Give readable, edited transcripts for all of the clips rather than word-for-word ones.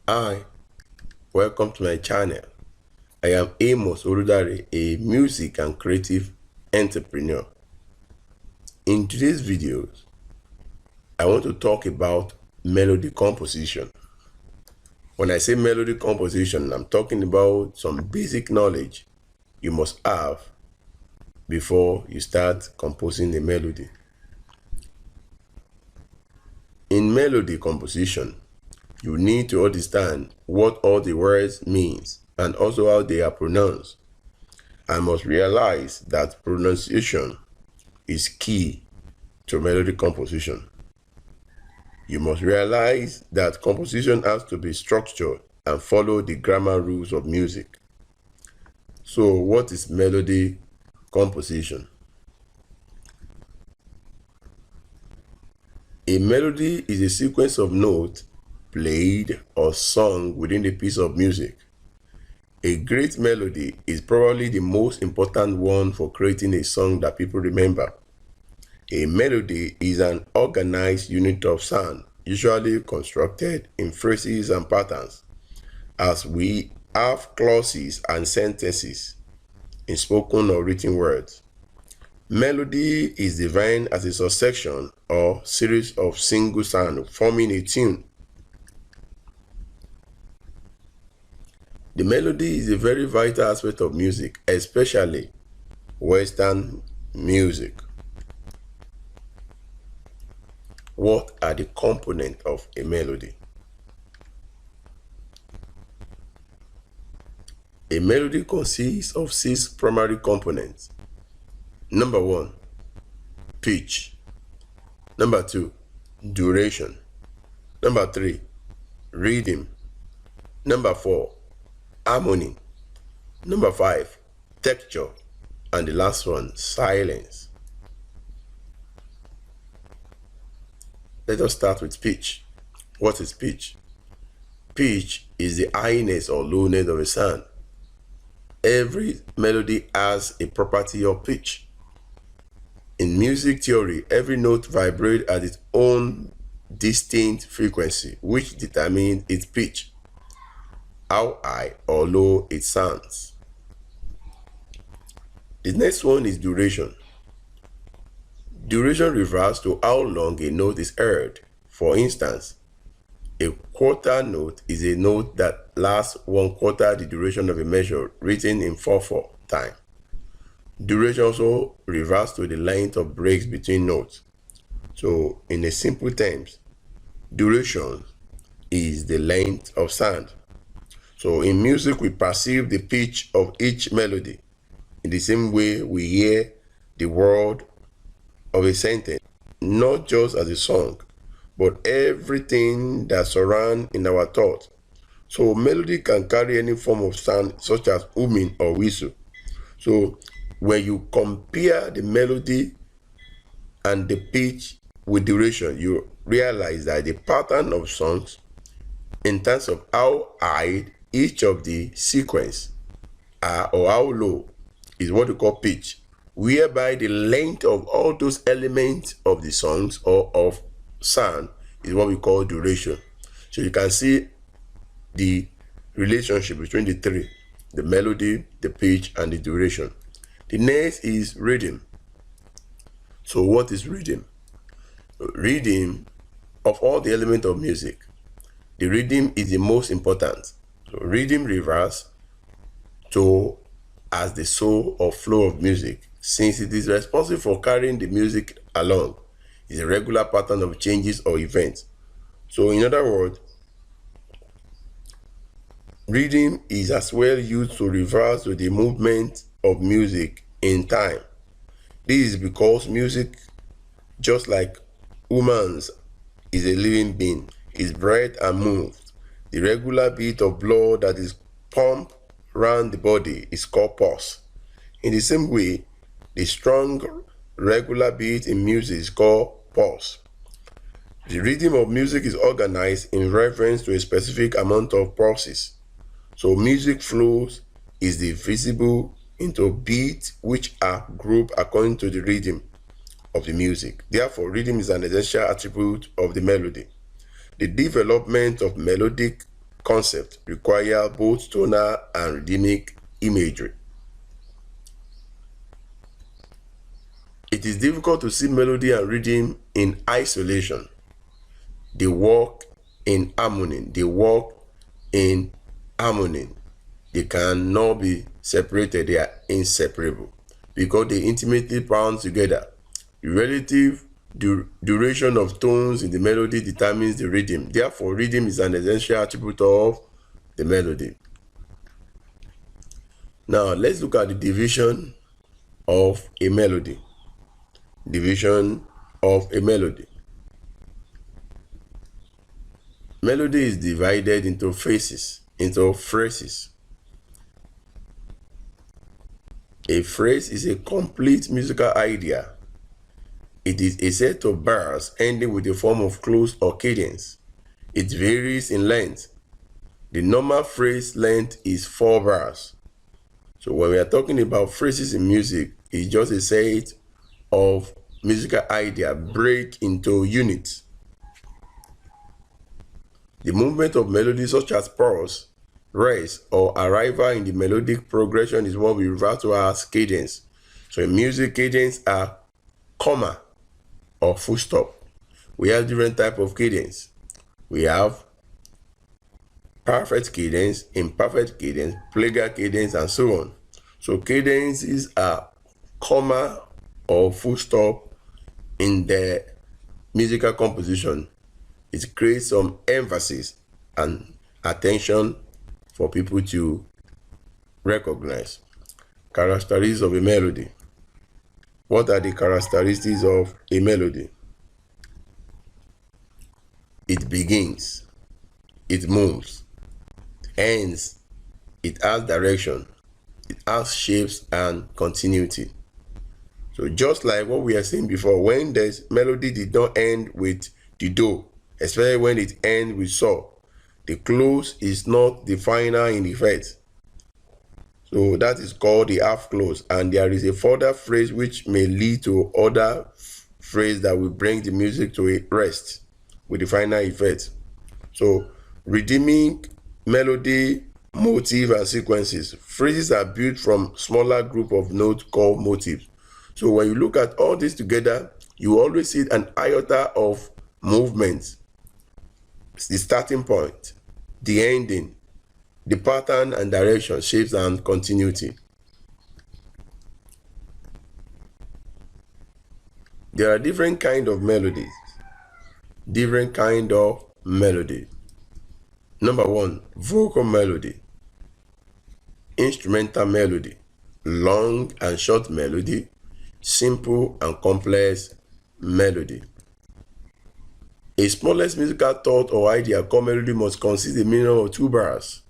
Hi, welcome to my channel. I am Amos Oludare, a music and creative entrepreneur. In today's videos, I want to talk about melody composition. When I say melody composition, I'm talking about some basic knowledge you must have before you start composing a melody. In melody composition, you need to understand what all the words means and also how they are pronounced. I must realize that pronunciation is key to melody composition. You must realize that composition has to be structured and follow the grammar rules of music. So, what is melody composition? A melody is a sequence of notes played or sung within a piece of music. A great melody is probably the most important one for creating a song that people remember. A melody is an organized unit of sound, usually constructed in phrases and patterns, as we have clauses and sentences in spoken or written words. Melody is defined as a succession or series of single sounds forming a tune. The melody is a very vital aspect of music, especially Western music. What are the components of a melody? A melody consists of 6 primary components. Number 1, pitch. Number 2, duration. Number 3, rhythm. Number 4, harmony. Number 5, texture. And the last one, silence. Let us start with pitch. What is pitch? Pitch is the highness or lowness of a sound. Every melody has a property of pitch. In music theory, every note vibrates at its own distinct frequency, which determines its pitch, how high or low it sounds. The next one is duration. Duration refers to how long a note is heard. For instance, a quarter note is a note that lasts 1/4 the duration of a measure written in 4/4 time. Duration also refers to the length of breaks between notes. So, in a simple terms, duration is the length of sound. So, in music, we perceive the pitch of each melody in the same way we hear the word of a sentence, not just as a song, but everything that surrounds in our thoughts. So melody can carry any form of sound such as humming or whistle. So when you compare the melody and the pitch with duration, you realize that the pattern of songs in terms of how high each of the sequence are or how low is what we call pitch, whereby the length of all those elements of the songs or of sound is what we call duration. So you can see the relationship between the three: the melody, the pitch, and the duration. The next is rhythm. So what is rhythm? Rhythm, of all the elements of music, the rhythm is the most important. So rhythm refers to as the soul or flow of music, since it is responsible for carrying the music along. It's a regular pattern of changes or events. So in other words, rhythm is as well used to refer to the movement of music in time. This is because music, just like humans, is a living being, is bred and moved. The regular beat of blood that is pumped around the body is called pulse. In the same way, the strong regular beat in music is called pulse. The rhythm of music is organized in reference to a specific amount of pulses. So music flows is divisible into beats which are grouped according to the rhythm of the music. Therefore, rhythm is an essential attribute of the melody. The development of melodic concept require both tonal and rhythmic imagery. It is difficult to see melody and rhythm in isolation. They work in harmony. They cannot be separated. They are inseparable because they intimately bound together. The relative duration of tones in the melody determines the rhythm. Therefore, rhythm is an essential attribute of the melody. Now, let's look at the division of a melody. Division of a melody. Melody is divided into phrases. A phrase is a complete musical idea. It is a set of bars ending with a form of close or cadence. It varies in length. The normal phrase length is 4 bars. So when we are talking about phrases in music, it's just a set of musical idea break into units. The movement of melodies such as pause, rest, or arrival in the melodic progression is what we refer to as cadence. So in music, cadence are comma or full stop. We have different type of cadence. We have perfect cadence, imperfect cadence, plagal cadence, and so on. So cadences are comma or full stop in the musical composition. It creates some emphasis and attention for people to recognize. Characteristics of a melody. What are the characteristics of a melody? It begins, it moves, ends, it has direction, it has shapes and continuity. So just like what we are saying before, when the melody did not end with the do, especially when it ends with so, the close is not the final in effect. So that is called the half close, and there is a further phrase which may lead to other phrase that will bring the music to a rest with the final effect. So rhythmic, melody, motive, and sequences. Phrases are built from smaller group of notes called motifs. So when you look at all this together, you always see an iota of movement, the starting point, the ending, the pattern and direction, shapes and continuity. There are different kind of melodies. Number 1, vocal melody, instrumental melody, long and short melody, simple and complex melody. A smallest musical thought or idea called melody must consist of a minimum of 2 bars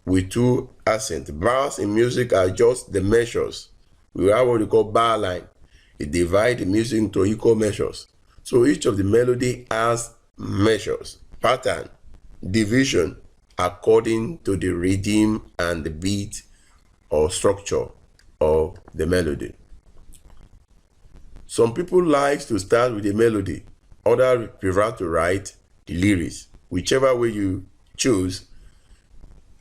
with 2 accents. Bars in music are just the measures. We have what we call bar line. It divides the music into equal measures. So each of the melody has measures, pattern, division according to the rhythm and the beat or structure of the melody. Some people like to start with a melody. Others prefer to write the lyrics. Whichever way you choose,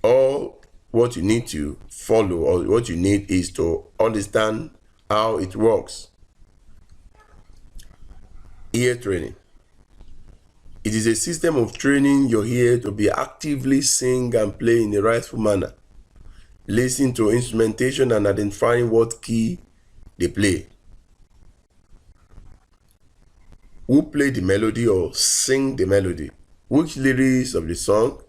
all what you need to follow or what you need is to understand how it works. Ear training. It is a system of training your ear to be actively sing and play in a rightful manner. Listen to instrumentation and identifying what key they play. Who play the melody or sing the melody? Which lyrics of the song,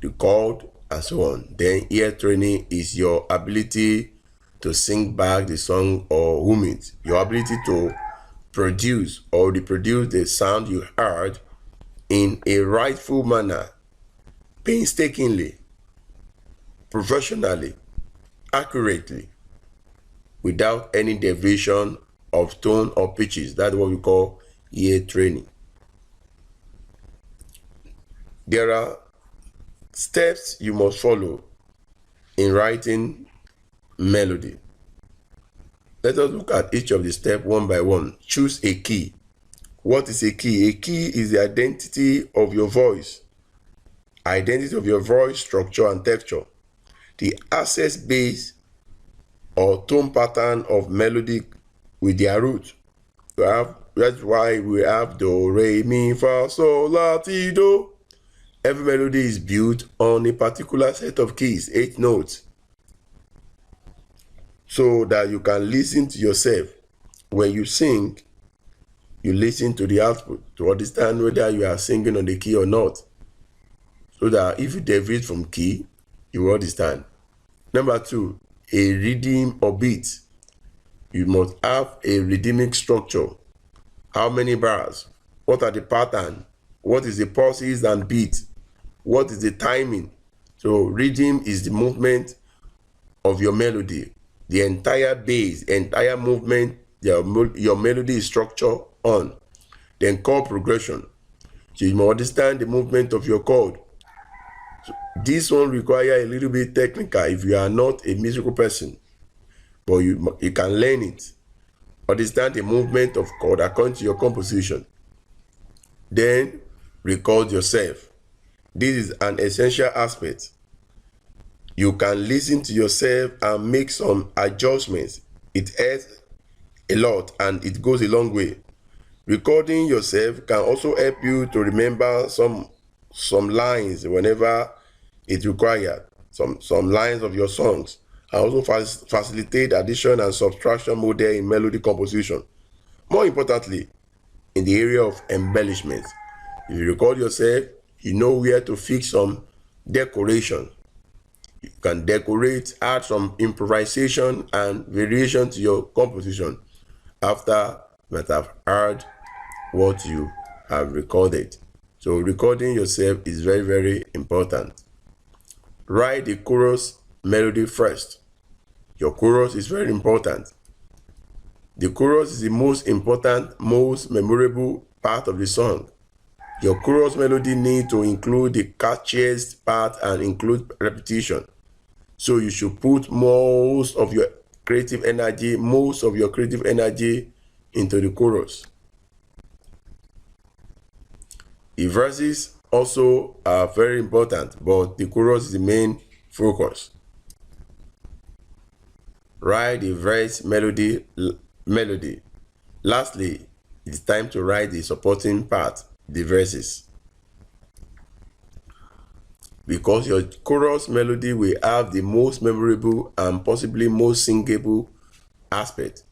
the chord, and so on. Then ear training is your ability to sing back the song or hum it. Your ability to produce or reproduce the sound you heard in a rightful manner, painstakingly, professionally, accurately, without any deviation of tone or pitches. That's what we call ear training. There are steps you must follow in writing melody. Let us look at each of the steps one by one. Choose a key. What is a key? A key is the identity of your voice. identity of your voice, structure, and texture, the access base or tone pattern of melody with their root. That's why we have do, re, mi, fa, sol, la, ti, do. Every melody is built on a particular set of keys, 8 notes, so that you can listen to yourself. When you sing, you listen to the output to understand whether you are singing on the key or not, so that if you deviate from key, you will understand. Number 2, a rhythm or beat. You must have a rhythmic structure. How many bars? What are the pattern? What is the pauses and beat? What is the timing? So rhythm is the movement of your melody, the entire bass, entire movement your melody is structured on. Then chord progression. So you must understand the movement of your chord. So this one requires a little bit technical if you are not a musical person, but you can learn it. Understand the movement of chord according to your composition. Then record yourself. This is an essential aspect. You can listen to yourself and make some adjustments. It helps a lot and it goes a long way. Recording yourself can also help you to remember some lines whenever it's required. Some lines of your songs, and also facilitate addition and subtraction model in melody composition. More importantly, in the area of embellishment, if you record yourself, you know where to fix some decoration. You can decorate, add some improvisation and variation to your composition after you have heard what you have recorded. So recording yourself is very, very important. Write the chorus melody first. Your chorus is very important. The chorus is the most important, most memorable part of the song. Your chorus melody needs to include the catchiest part and include repetition. So you should put most of your creative energy into the chorus. The verses also are very important, but the chorus is the main focus. Write the verse melody. Lastly, it's time to write the supporting part, the verses. Because your chorus melody will have the most memorable and possibly most singable aspect.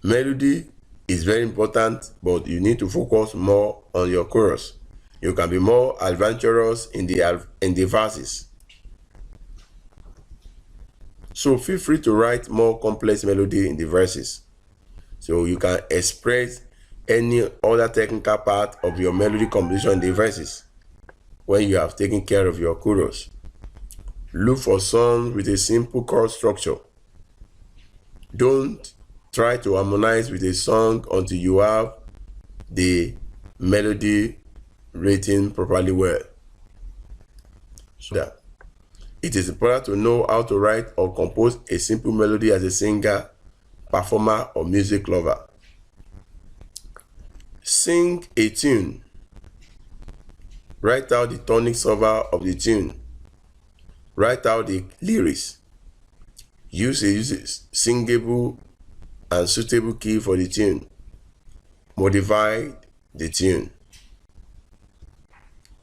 Melody is very important, but you need to focus more on your chorus. You can be more adventurous in the verses. So feel free to write more complex melody in the verses, so you can express any other technical part of your melody composition in the verses when you have taken care of your chorus. Look for songs with a simple chord structure. Don't try to harmonize with a song until you have the melody written properly well. So that it is important to know how to write or compose a simple melody as a singer, performer, or music lover. Sing a tune. Write out the tonic solver of the tune. Write out the lyrics. Use a singable and suitable key for the tune. Modify the tune.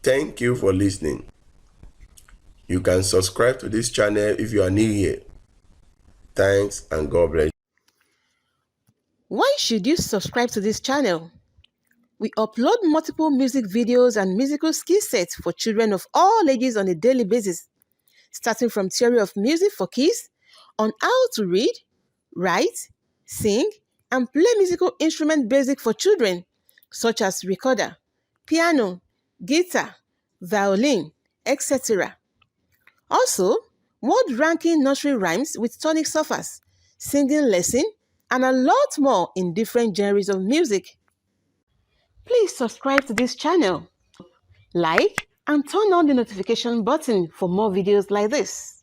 Thank you for listening. You can subscribe to this channel if you are new here. Thanks and God bless. Why should you subscribe to this channel? We upload multiple music videos and musical skill sets for children of all ages on a daily basis, starting from theory of music for kids on how to read, write, sing, and play musical instrument basic for children, such as recorder, piano, guitar, violin, etc. Also, word-ranking nursery rhymes with tonic solfers, singing lesson, and a lot more in different genres of music. Please subscribe to this channel, like, and turn on the notification button for more videos like this.